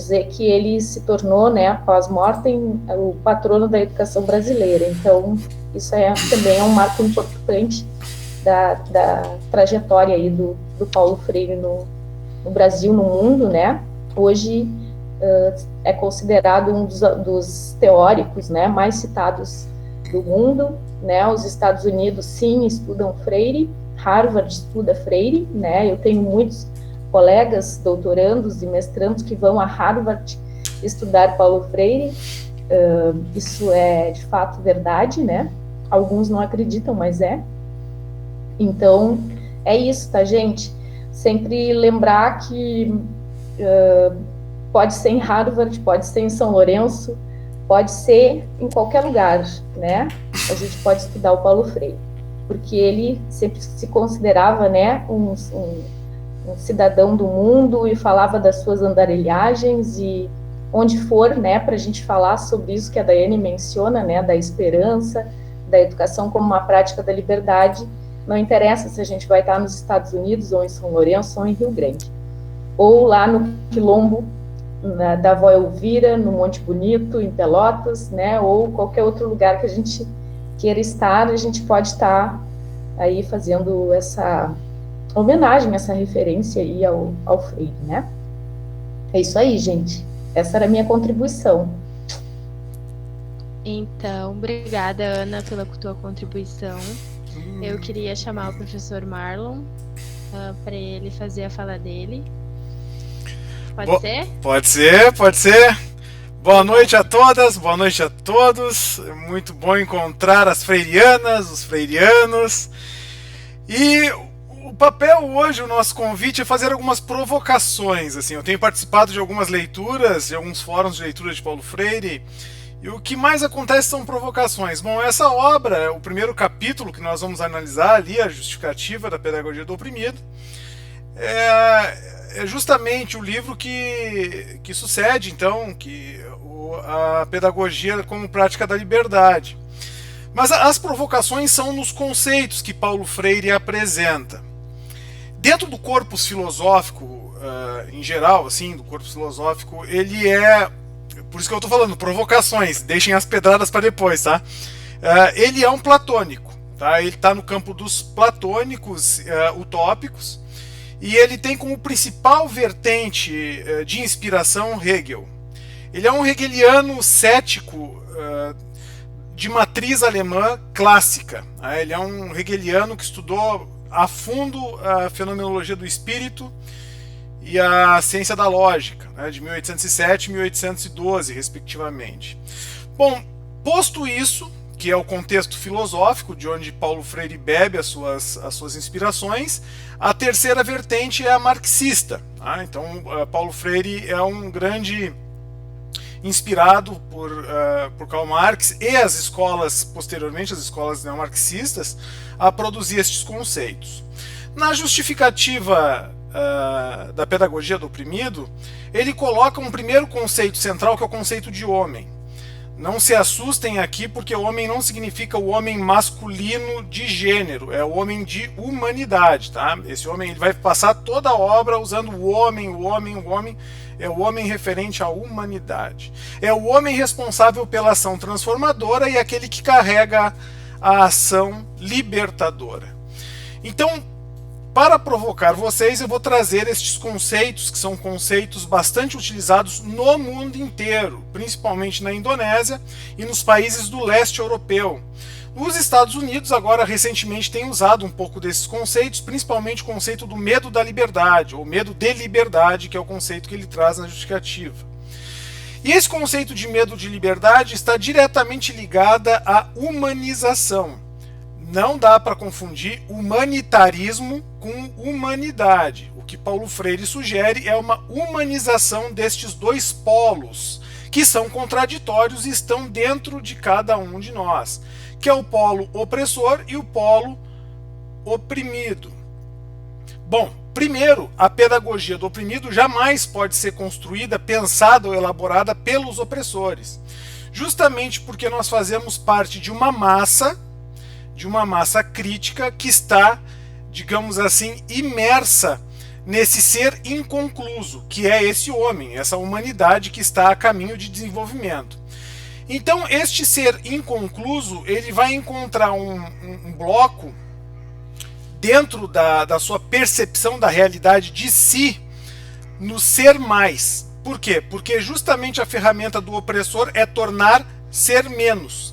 dizer que ele se tornou, né, pós-mortem, o patrono da educação brasileira. Então, isso também é um marco importante da trajetória aí do Paulo Freire no Brasil, no mundo, né? Hoje é considerado um dos teóricos, né, mais citados do mundo, né? Os Estados Unidos, sim, estudam Freire, Harvard estuda Freire, né? Eu tenho muitos colegas doutorandos e mestrandos que vão a Harvard estudar Paulo Freire. Isso é de fato verdade, né? Alguns não acreditam, mas é. Então, é isso, tá, gente? Sempre lembrar que pode ser em Harvard, pode ser em São Lourenço, pode ser em qualquer lugar, né? A gente pode estudar o Paulo Freire, porque ele sempre se considerava, né, um cidadão do mundo e falava das suas andarilhagens, e onde for, né, para a gente falar sobre isso que a Daiane menciona, né, da esperança, da educação como uma prática da liberdade, não interessa se a gente vai estar nos Estados Unidos, ou em São Lourenço, ou em Rio Grande, ou lá no Quilombo da Avó Elvira, no Monte Bonito, em Pelotas, né, ou qualquer outro lugar que a gente queira estar, a gente pode estar aí fazendo essa homenagem, essa referência aí ao Freire, né? É isso aí, gente. Essa era a minha contribuição. Então, obrigada, Ana, pela tua contribuição. Eu queria chamar o professor Marlon para ele fazer a fala dele. Pode ser? Pode ser, pode ser. Boa noite a todas, boa noite a todos. É muito bom encontrar as freirianas, os freirianos. E o papel hoje, o nosso convite é fazer algumas provocações. Assim, eu tenho participado de algumas leituras, de alguns fóruns de leitura de Paulo Freire, e o que mais acontece são provocações. Bom, essa obra, o primeiro capítulo que nós vamos analisar ali, a justificativa da pedagogia do oprimido, é justamente o livro que sucede, então, a pedagogia como prática da liberdade. Mas as provocações são nos conceitos que Paulo Freire apresenta. Dentro do corpus filosófico, em geral, assim, do corpus filosófico, ele é... Por isso que eu estou falando, provocações, deixem as pedradas para depois, tá? Ele é um platônico, tá? Ele está no campo dos platônicos utópicos, e ele tem como principal vertente de inspiração Hegel. Ele é um hegeliano cético de matriz alemã clássica. Ele é um hegeliano que estudou a fundo a fenomenologia do espírito e a ciência da lógica, de 1807 e 1812, respectivamente. Bom, posto isso, que é o contexto filosófico de onde Paulo Freire bebe as suas inspirações, a terceira vertente é a marxista. Então, Paulo Freire é um grande inspirado por Karl Marx e as escolas, posteriormente, as escolas neomarxistas, a produzir estes conceitos. Na justificativa da pedagogia do oprimido, ele coloca um primeiro conceito central, que é o conceito de homem. Não se assustem aqui, porque o homem não significa o homem masculino de gênero, é o homem de humanidade, tá? Esse homem, ele vai passar toda a obra usando o homem, é o homem referente à humanidade. É o homem responsável pela ação transformadora e aquele que carrega a ação libertadora. Então, para provocar vocês, eu vou trazer estes conceitos, que são conceitos bastante utilizados no mundo inteiro, principalmente na Indonésia e nos países do leste europeu. Os Estados Unidos, agora, recentemente, têm usado um pouco desses conceitos, principalmente o conceito do medo da liberdade, ou medo de liberdade, que é o conceito que ele traz na justificativa. E esse conceito de medo de liberdade está diretamente ligado à humanização. Não dá para confundir humanitarismo com humanidade. O que Paulo Freire sugere é uma humanização destes dois polos, que são contraditórios e estão dentro de cada um de nós, que é o polo opressor e o polo oprimido. Bom, primeiro, a pedagogia do oprimido jamais pode ser construída, pensada ou elaborada pelos opressores, justamente porque nós fazemos parte de uma massa crítica que está, digamos assim, imersa nesse ser inconcluso, que é esse homem, essa humanidade que está a caminho de desenvolvimento. Então, este ser inconcluso, ele vai encontrar um bloco dentro da sua percepção da realidade de si, no ser mais. Por quê? Porque justamente a ferramenta do opressor é tornar ser menos.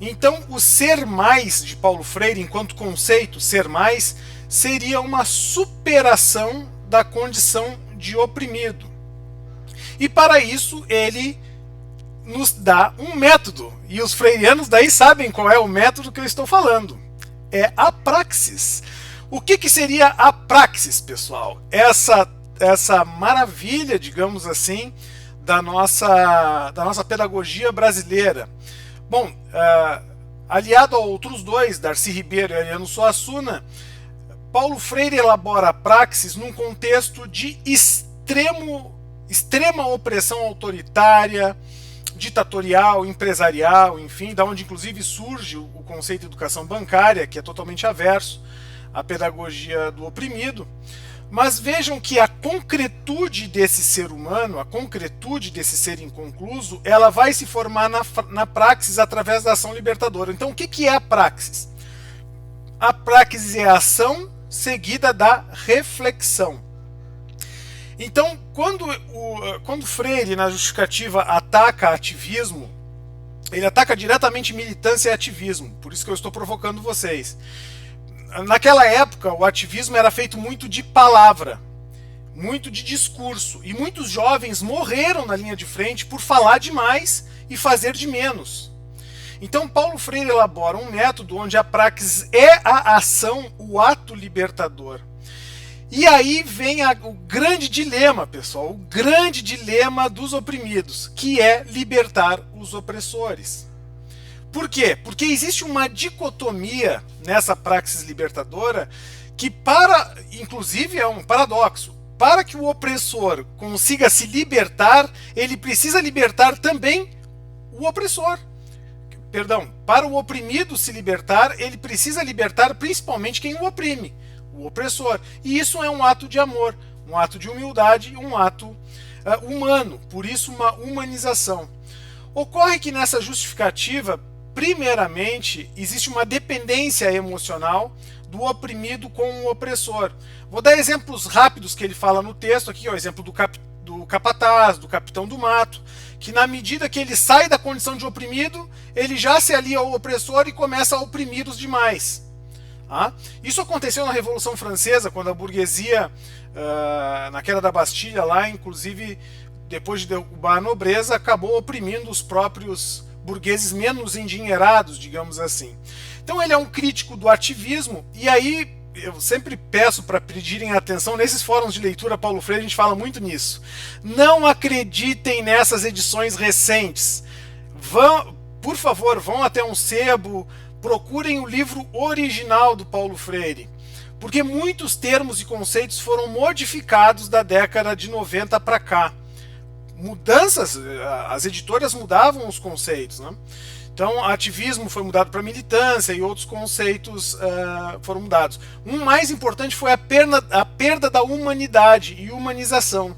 Então, o ser mais de Paulo Freire, enquanto conceito, ser mais, seria uma superação da condição de oprimido. E para isso, ele nos dá um método. E os freirianos daí sabem qual é o método que eu estou falando. É a praxis. O que seria a praxis, pessoal? Essa maravilha, digamos assim, da nossa pedagogia brasileira. Bom, aliado a outros dois, Darcy Ribeiro e Ariano Suassuna, Paulo Freire elabora a praxis num contexto de extrema opressão autoritária, ditatorial, empresarial, enfim, da onde inclusive surge o conceito de educação bancária, que é totalmente averso à pedagogia do oprimido. Mas vejam que a concretude desse ser humano, a concretude desse ser inconcluso, ela vai se formar na praxis através da ação libertadora. Então, o que é a praxis? A praxis é a ação seguida da reflexão. Então, quando Freire, na justificativa, ataca ativismo, ele ataca diretamente militância e ativismo, por isso que eu estou provocando vocês. Naquela época, o ativismo era feito muito de palavra, muito de discurso, e muitos jovens morreram na linha de frente por falar demais e fazer de menos. Então, Paulo Freire elabora um método onde a praxis é a ação, o ato libertador. E aí vem o grande dilema, pessoal, o grande dilema dos oprimidos, que é libertar os opressores. Por quê? Porque existe uma dicotomia nessa praxis libertadora que inclusive é um paradoxo. Para que o opressor consiga se libertar, ele precisa libertar também o opressor. Perdão, para o oprimido se libertar, ele precisa libertar principalmente quem o oprime, o opressor. E isso é um ato de amor, um ato de humildade, um ato humano, por isso uma humanização. Ocorre que nessa justificativa, primeiramente, existe uma dependência emocional do oprimido com o opressor. Vou dar exemplos rápidos que ele fala no texto aqui, o exemplo do capataz, do capitão do mato, que na medida que ele sai da condição de oprimido, ele já se alia ao opressor e começa a oprimir os demais. Isso aconteceu na Revolução Francesa, quando a burguesia, na queda da Bastilha, lá, inclusive, depois de derrubar a nobreza, acabou oprimindo os próprios burgueses menos endinheirados, digamos assim. Então ele é um crítico do ativismo, e aí eu sempre peço para pedirem atenção, nesses fóruns de leitura Paulo Freire a gente fala muito nisso. Não acreditem nessas edições recentes. Por favor, vão até um sebo, procurem o livro original do Paulo Freire, porque muitos termos e conceitos foram modificados da década de 90 para cá. Mudanças, as editoras mudavam os conceitos, né? Então, ativismo foi mudado para militância e outros conceitos foram mudados. Um mais importante foi a perda da humanidade e humanização.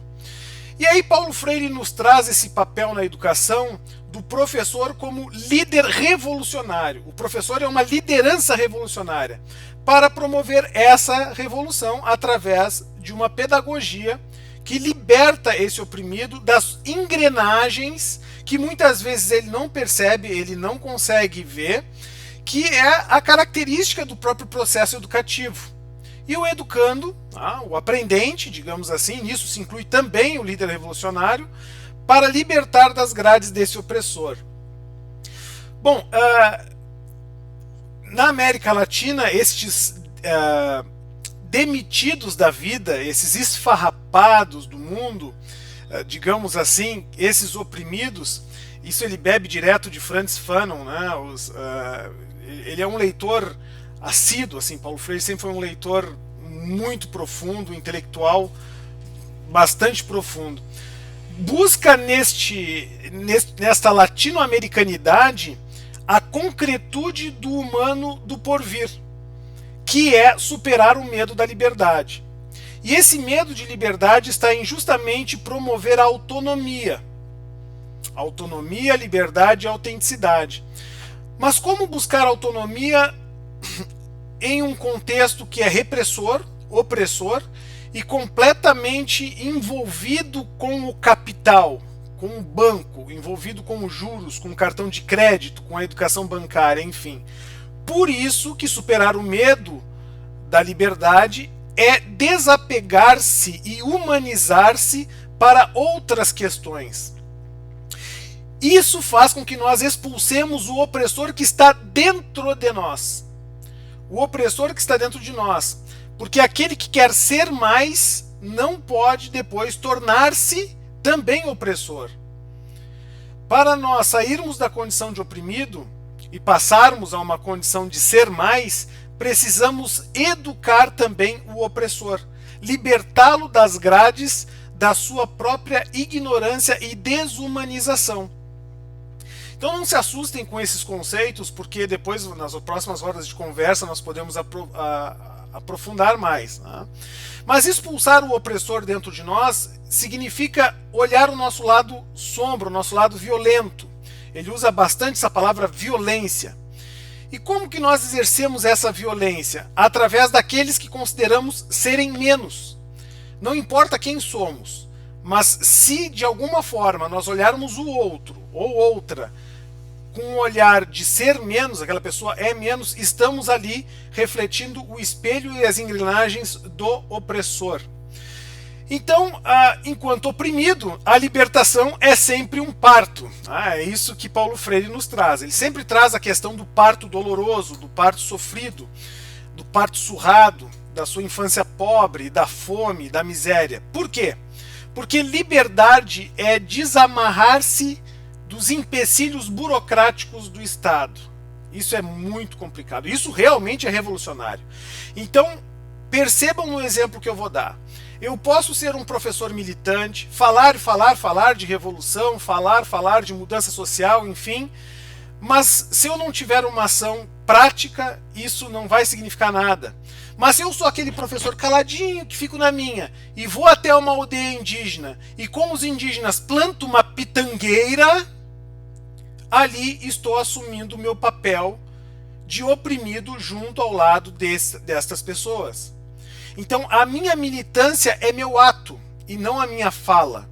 E aí Paulo Freire nos traz esse papel na educação do professor como líder revolucionário. O professor é uma liderança revolucionária para promover essa revolução através de uma pedagogia que liberta esse oprimido das engrenagens que muitas vezes ele não percebe, ele não consegue ver, que é a característica do próprio processo educativo. E o educando, o aprendente, digamos assim, nisso se inclui também o líder revolucionário, para libertar das grades desse opressor. Bom, na América Latina, estes demitidos da vida, esses esfarrapados do mundo, digamos assim, esses oprimidos, isso ele bebe direto de Frantz Fanon, né? Ele é um leitor assíduo, assim, Paulo Freire sempre foi um leitor muito profundo, intelectual, bastante profundo. Busca nesta latino-americanidade a concretude do humano do porvir, que é superar o medo da liberdade. E esse medo de liberdade está em justamente promover a autonomia. Autonomia, liberdade e autenticidade. Mas como buscar autonomia em um contexto que é repressor, opressor e completamente envolvido com o capital, com o banco, envolvido com os juros, com o cartão de crédito, com a educação bancária, enfim. Por isso que superar o medo da liberdade é desapegar-se e humanizar-se para outras questões. Isso faz com que nós expulsemos o opressor que está dentro de nós. O opressor que está dentro de nós. Porque aquele que quer ser mais não pode depois tornar-se também opressor. Para nós sairmos da condição de oprimido e passarmos a uma condição de ser mais, precisamos educar também o opressor, libertá-lo das grades da sua própria ignorância e desumanização. Então não se assustem com esses conceitos, porque depois, nas próximas horas de conversa, nós podemos aprofundar mais. Né? Mas expulsar o opressor dentro de nós significa olhar o nosso lado sombra, o nosso lado violento. Ele usa bastante essa palavra violência. E como que nós exercemos essa violência? Através daqueles que consideramos serem menos. Não importa quem somos, mas se de alguma forma nós olharmos o outro ou outra com um olhar de ser menos, aquela pessoa é menos, estamos ali refletindo o espelho e as engrenagens do opressor. Então, enquanto oprimido, a libertação é sempre um parto. É isso que Paulo Freire nos traz. Ele sempre traz a questão do parto doloroso, do parto sofrido, do parto surrado, da sua infância pobre, da fome, da miséria. Por quê? Porque liberdade é desamarrar-se dos empecilhos burocráticos do Estado. Isso é muito complicado. Isso realmente é revolucionário. Então, percebam no exemplo que eu vou dar. Eu posso ser um professor militante, falar de revolução, falar de mudança social, enfim, mas se eu não tiver uma ação prática, isso não vai significar nada. Mas se eu sou aquele professor caladinho que fico na minha e vou até uma aldeia indígena e com os indígenas planto uma pitangueira, ali estou assumindo o meu papel de oprimido junto ao lado destas pessoas. Então a minha militância é meu ato e não a minha fala.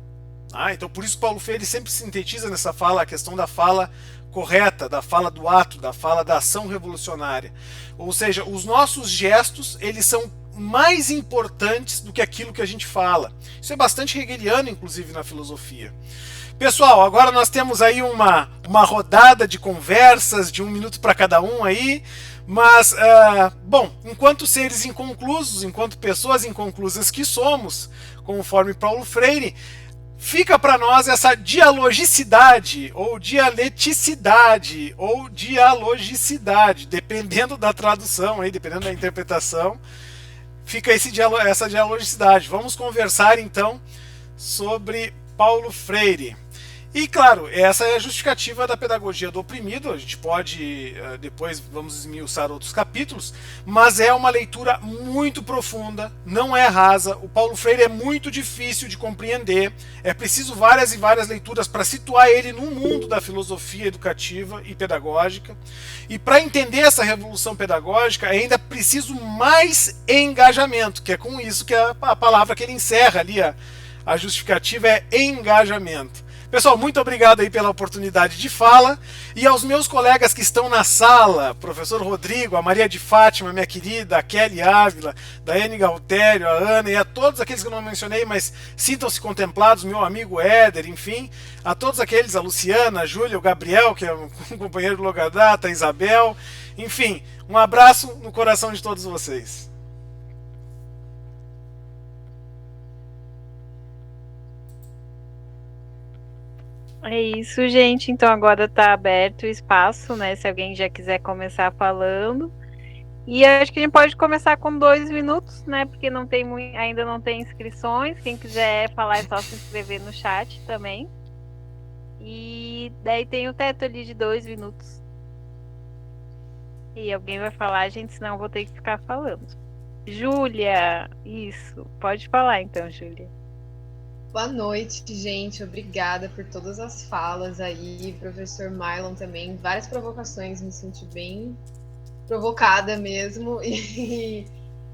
Então por isso Paulo Freire sempre sintetiza nessa fala a questão da fala correta, da fala do ato, da fala da ação revolucionária. Ou seja, os nossos gestos, eles são mais importantes do que aquilo que a gente fala. Isso é bastante hegeliano, inclusive, na filosofia. Pessoal, agora nós temos aí uma rodada de conversas de 1 minuto para cada um aí, mas, bom, enquanto seres inconclusos, enquanto pessoas inconclusas que somos, conforme Paulo Freire, fica para nós essa dialogicidade, ou dialeticidade, ou dialogicidade, dependendo da tradução, aí, dependendo da interpretação, fica essa dialogicidade. Vamos conversar então sobre Paulo Freire. E claro, essa é a justificativa da pedagogia do oprimido. A gente pode, depois vamos esmiuçar outros capítulos, mas é uma leitura muito profunda, não é rasa. O Paulo Freire é muito difícil de compreender, é preciso várias e várias leituras para situar ele no mundo da filosofia educativa e pedagógica. E para entender essa revolução pedagógica, é ainda preciso mais engajamento, que é com isso que a palavra que ele encerra ali, a justificativa é engajamento. Pessoal, muito obrigado aí pela oportunidade de fala, e aos meus colegas que estão na sala, professor Rodrigo, a Maria de Fátima, minha querida, a Kelly Ávila, Daiane Galtério, a Ana, e a todos aqueles que eu não mencionei, mas sintam-se contemplados, meu amigo Éder, enfim, a todos aqueles, a Luciana, a Júlia, o Gabriel, que é um companheiro do Logadata, a Isabel, enfim, um abraço no coração de todos vocês. É isso, gente. Então agora está aberto o espaço, né? Se alguém já quiser começar falando. E acho que a gente pode começar com 2 minutos, né? Porque não tem ainda não tem inscrições. Quem quiser falar é só se inscrever no chat também. E daí tem o teto ali de 2 minutos. E alguém vai falar, gente, senão eu vou ter que ficar falando. Júlia, isso. Pode falar então, Júlia. Boa noite, gente. Obrigada por todas as falas aí. Professor Marlon também. Várias provocações, me senti bem provocada mesmo. E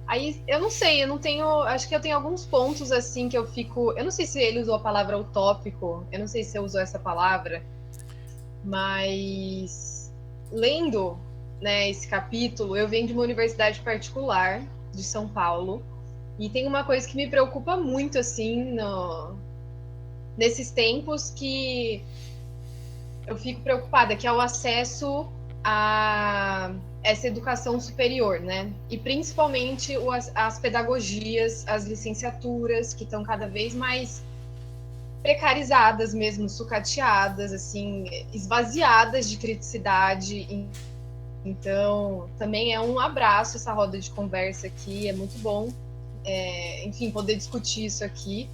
aí, eu não sei, eu não tenho. Acho que eu tenho alguns pontos assim que eu fico. Eu não sei se ele usou a palavra utópico, eu não sei se eu usou essa palavra, mas lendo, né, esse capítulo, eu venho de uma universidade particular de São Paulo. E tem uma coisa que me preocupa muito, assim, nesses tempos, que eu fico preocupada, que é o acesso a essa educação superior, né? E principalmente as pedagogias, as licenciaturas, que estão cada vez mais precarizadas mesmo, sucateadas, assim, esvaziadas de criticidade. Então, também é um abraço essa roda de conversa aqui, é muito bom. Enfim, poder discutir isso aqui.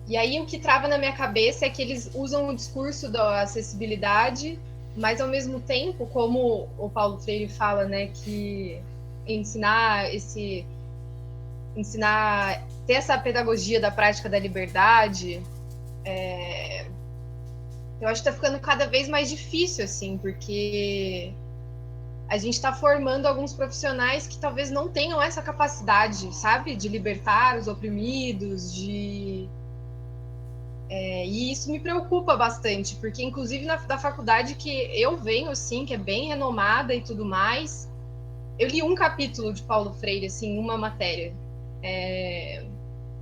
E aí o que trava na minha cabeça é que eles usam o discurso da acessibilidade, mas ao mesmo tempo, como o Paulo Freire fala, né, que ter essa pedagogia da prática da liberdade, eu acho que está ficando cada vez mais difícil, assim, porque a gente está formando alguns profissionais que talvez não tenham essa capacidade, sabe? De libertar os oprimidos, e isso me preocupa bastante, porque inclusive da faculdade que eu venho, assim, que é bem renomada e tudo mais, eu li um capítulo de Paulo Freire, assim, uma matéria,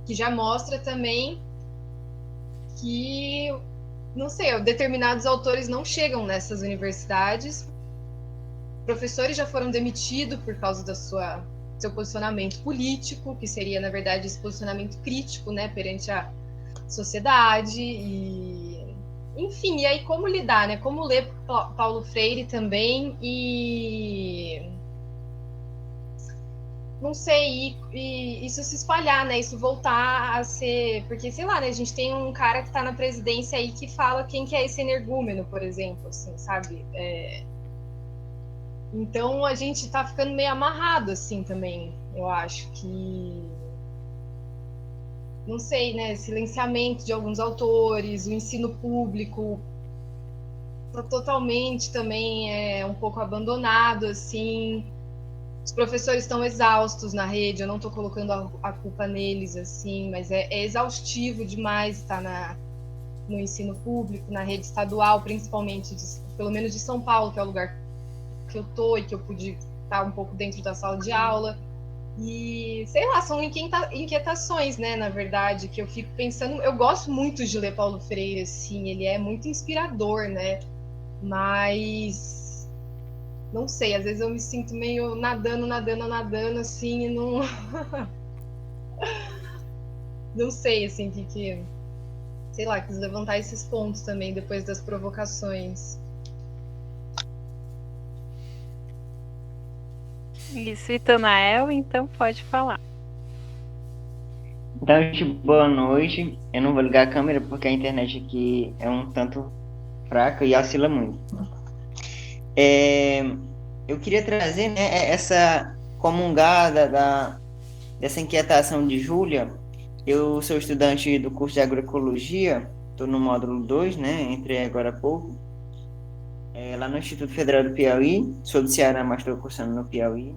que já mostra também que, não sei, determinados autores não chegam nessas universidades. Professores já foram demitidos por causa do seu posicionamento político, que seria, na verdade, esse posicionamento crítico, né, perante a sociedade. Enfim, e aí como lidar, né? Como ler Paulo Freire também e não sei, e isso se espalhar, né? Isso voltar a ser... Porque, sei lá, né? A gente tem um cara que está na presidência aí que fala quem que é esse energúmeno, por exemplo, assim, sabe? Então a gente tá ficando meio amarrado, assim, também. Eu acho que... Não sei, né? Silenciamento de alguns autores, o ensino público tá totalmente também um pouco abandonado, assim. Os professores estão exaustos na rede, eu não tô colocando a culpa neles, assim, mas é exaustivo demais estar no ensino público, na rede estadual, principalmente, pelo menos de São Paulo, que é o lugar que eu tô e que eu pude estar um pouco dentro da sala de aula. E, sei lá, são inquietações, né, na verdade, que eu fico pensando. Eu gosto muito de ler Paulo Freire, assim, ele é muito inspirador, né, mas não sei, às vezes eu me sinto meio nadando, assim, e não não sei, assim, sei lá, quis levantar esses pontos também depois das provocações. Isso, Itanael, então pode falar. Então, gente, boa noite. Eu não vou ligar a câmera porque a internet aqui é um tanto fraca e oscila muito. Eu queria trazer, né, essa comungada dessa inquietação de Júlia. Eu sou estudante do curso de agroecologia, estou no módulo 2, né, entrei agora há pouco, lá no Instituto Federal do Piauí, sou do Ceará, mas estou cursando no Piauí.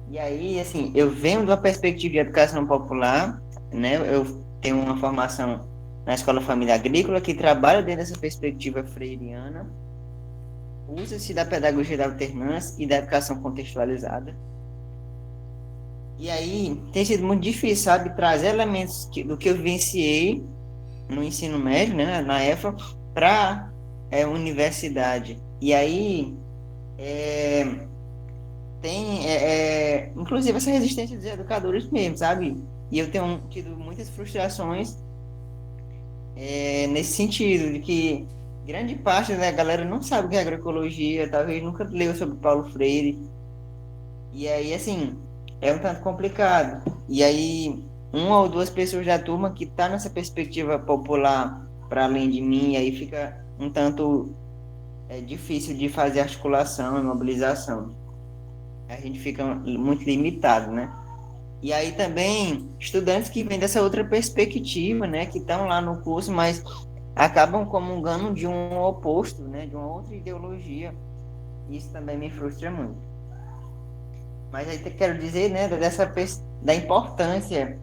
E aí, assim, eu venho de uma perspectiva de educação popular, né, eu tenho uma formação na Escola Família Agrícola, que trabalha dentro dessa perspectiva freiriana, usa-se da pedagogia da alternância e da educação contextualizada. E aí, tem sido muito difícil, sabe, trazer elementos do que eu vivenciei no ensino médio, né, na EFA, para a universidade. E aí, tem, inclusive, essa resistência dos educadores mesmo, sabe? E eu tenho tido muitas frustrações nesse sentido, de que grande parte da galera não sabe o que é agroecologia, talvez nunca leu sobre Paulo Freire. E aí, assim, é um tanto complicado. E aí, uma ou duas pessoas da turma que tá nessa perspectiva popular para além de mim, aí fica um tanto difícil de fazer articulação e mobilização. a gente fica muito limitado, né? E aí também estudantes que vêm dessa outra perspectiva, né, que estão lá no curso, mas acabam comungando de um oposto, né, de uma outra ideologia. Isso também me frustra muito. Mas aí quero dizer, né, da importância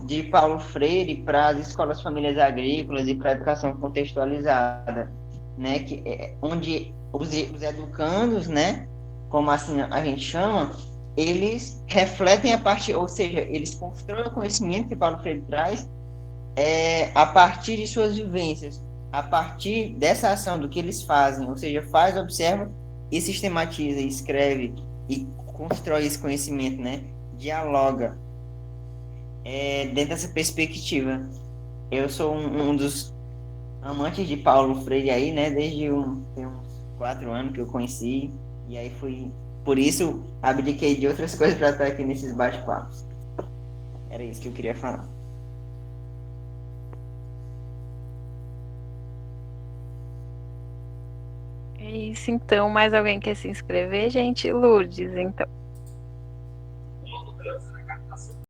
de Paulo Freire para as escolas famílias agrícolas e para a educação contextualizada, né, onde os educandos, né, como assim a gente chama, eles refletem a partir, ou seja, eles constroem o conhecimento que Paulo Freire traz a partir de suas vivências, a partir dessa ação do que eles fazem, ou seja, faz, observa e sistematiza, escreve e constrói esse conhecimento, né, dialoga dentro dessa perspectiva. Eu sou um dos amantes de Paulo Freire aí, né, tem uns 4 anos que eu conheci, e aí por isso, abdiquei de outras coisas para estar aqui nesses bate-papos. Era isso que eu queria falar. É isso, então. Mais alguém quer se inscrever, gente? Lourdes, então.